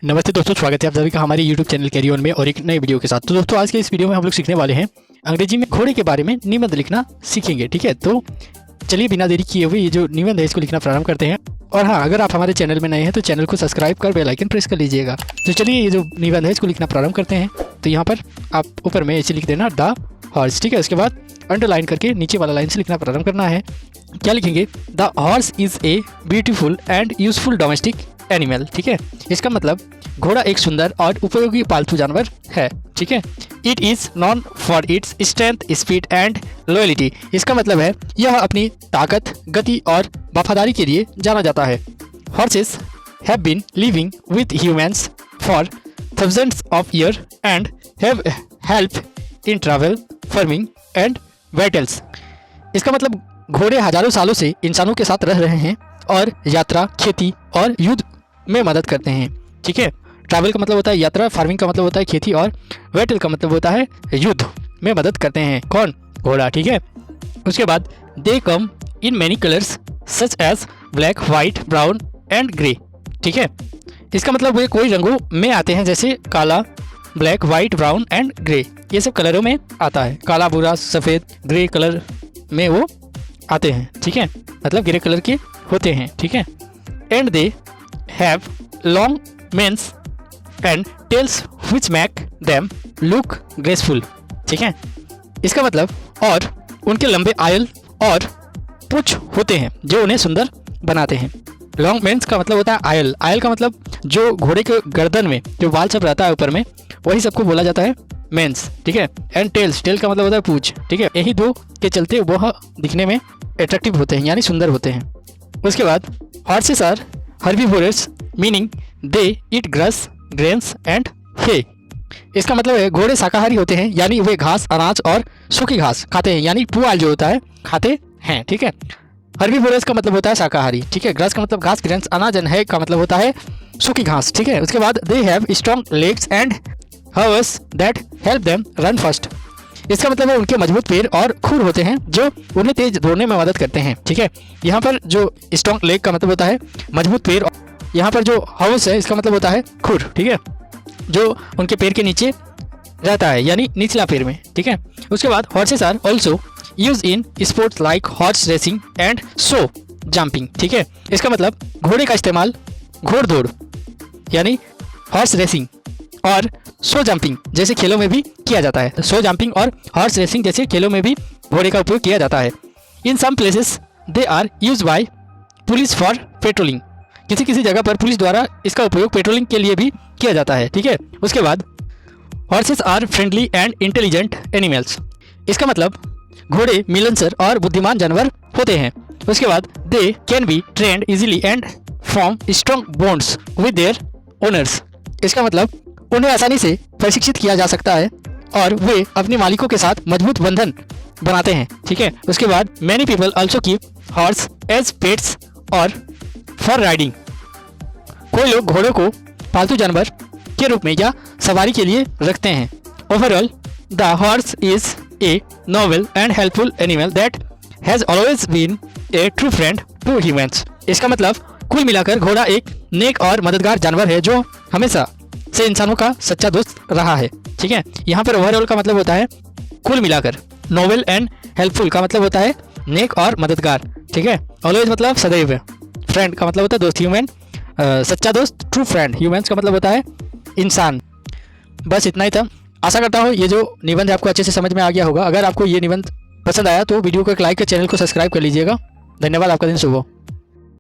नमस्ते दोस्तों, स्वागत है आप सभी का हमारे YouTube चैनल कैरी ऑन में और एक नए वीडियो के साथ। तो दोस्तों आज के इस वीडियो में हम लोग सीखने वाले हैं अंग्रेजी में घोड़े के बारे में निबंध लिखना सीखेंगे। ठीक है, तो चलिए बिना देरी किए हुए ये जो निबंध है इसको लिखना प्रारंभ करते हैं। और हाँ, अगर आप हमारे चैनल में नए हैं तो चैनल को सब्सक्राइब कर बेल आइकन प्रेस कर लीजिएगा। तो चलिए ये जो निबंध है इसको लिखना प्रारंभ करते हैं। तो यहाँ पर आप ऊपर में ऐसे लिख देना द हॉर्स। ठीक है, उसके बाद अंडरलाइन करके नीचे वाला लाइन से लिखना प्रारंभ करना है। क्या लिखेंगे? The horse is a beautiful and useful domestic animal. ठीक है, इसका मतलब घोड़ा एक सुंदर और उपयोगी पालतू जानवर है। ठीक है, it is non for its strength, speed and loyalty. इसका मतलब है यह अपनी ताकत, गति और वफादारी के लिए जाना जाता है। Horses have been living with humans for thousands of year and have help in travel, farming and battles. इसका मतलब घोड़े हजारों सालों से इंसानों के साथ रह रहे हैं और यात्रा, खेती और युद्ध में मदद करते हैं। ठीक है, ट्रैवल का मतलब होता है यात्रा, फार्मिंग का मतलब होता है खेती और बैटल का मतलब होता है युद्ध में मदद करते हैं। कौन? घोड़ा। ठीक है, उसके बाद they come in many colours such as black, white, brown and grey. ठीक है, इसका मतलब वे कोई रंगों में आते हैं जैसे काला, black, white, brown and grey. ये सब कलरों में आता है। काला, भूरा, सफ़ेद, ग्रे कलर में वो आते हैं। ठीक है, मतलब ग्रे कलर के होते हैं। ठीक है, and they have long manes and tails which make them look graceful. ठीक है, इसका मतलब और उनके लंबे आयल और पूंछ होते हैं जो उन्हें सुंदर बनाते हैं। लॉन्ग मेन्स का मतलब होता है आयल। आयल का मतलब जो घोड़े के गर्दन में जो बाल सब रहता है ऊपर में, वही सबको बोला जाता है मेंस। ठीक है, एंड टेल्स, टेल का मतलब होता है पूंछ। ठीक है, यही दो के चलते वह दिखने में अट्रैक्टिव होते हैं, यानी सुंदर होते हैं। उसके बाद horses are herbivores meaning they eat grass, grains and hay. इसका मतलब है घोड़े शाकाहारी होते हैं, यानी वे घास, अनाज और सूखी घास खाते हैं, यानी पुआल जो होता है खाते हैं। ठीक है, हर्बीवोरस का मतलब होता है शाकाहारी। ठीक है, ग्रास का मतलब घास, ग्रेन्स अनाज एंड है का मतलब होता है सूखी घास। ठीक है, उसके बाद they have strong legs and hooves that help them run fast. इसका मतलब है उनके मजबूत पैर और खुर होते हैं जो उन्हें तेज दौड़ने में मदद करते हैं। ठीक है, यहाँ पर जो स्ट्रॉन्ग लेग का मतलब होता है मजबूत पैर, यहाँ पर जो हाउस है इसका मतलब होता है खुर। ठीक है, जो उनके पैर के नीचे रहता है, यानी निचला पैर में। ठीक है, उसके बाद horses are also use in sports like horse racing and show jumping. ठीक है, इसका मतलब घोड़े का इस्तेमाल घोड़ दौड़ यानी हॉर्स रेसिंग और शो जंपिंग जैसे खेलों में भी किया जाता है। शो जंपिंग और हॉर्स रेसिंग जैसे खेलों में भी घोड़े का उपयोग किया जाता है। In some places they are use by police for patrolling. किसी किसी जगह पर पुलिस द्वारा इसका उपयोग पेट्रोलिंग के लिए भी किया जाता है। ठीक है, उसके बाद horses are friendly and intelligent animals. इसका मतलब घोड़े मिलनसार और बुद्धिमान जानवर होते हैं। उसके बाद they can be trend easily and form strong bonds with their owners. इसका मतलब उन्हें आसानी से प्रशिक्षित किया जा सकता है और वे अपने मालिकों के साथ मजबूत बंधन बनाते हैं। ठीक है, उसके बाद many people also keep horse as pets और फॉर राइडिंग। कोई लोग घोड़ों को पालतू जानवर के रूप में या सवारी के लिए रखते हैं। Overall the horse is a noble and helpful animal that has always been a true friend to humans. इसका मतलब कुल मिलाकर घोड़ा एक नेक और मददगार जानवर है जो हमेशा से इंसानों का सच्चा दोस्त रहा है। ठीक है, यहाँ पर ओवरऑल का मतलब होता है कुल मिलाकर, नोबल एंड हेल्पफुल का मतलब होता है नेक और मददगार। ठीक है, ऑलवेज मतलब सदैव, फ्रेंड का मतलब होता है दोस्त, ह्यूमन सच्चा दोस्त, ट्रू फ्रेंड ह्यूमंस का मतलब होता है इंसान। बस इतना ही था। आशा करता हूँ ये जो निबंध आपको अच्छे से समझ में आ गया होगा। अगर आपको ये निबंध पसंद आया तो वीडियो को एक लाइक कर चैनल को सब्सक्राइब कर लीजिएगा। धन्यवाद, आपका दिन शुभ हो।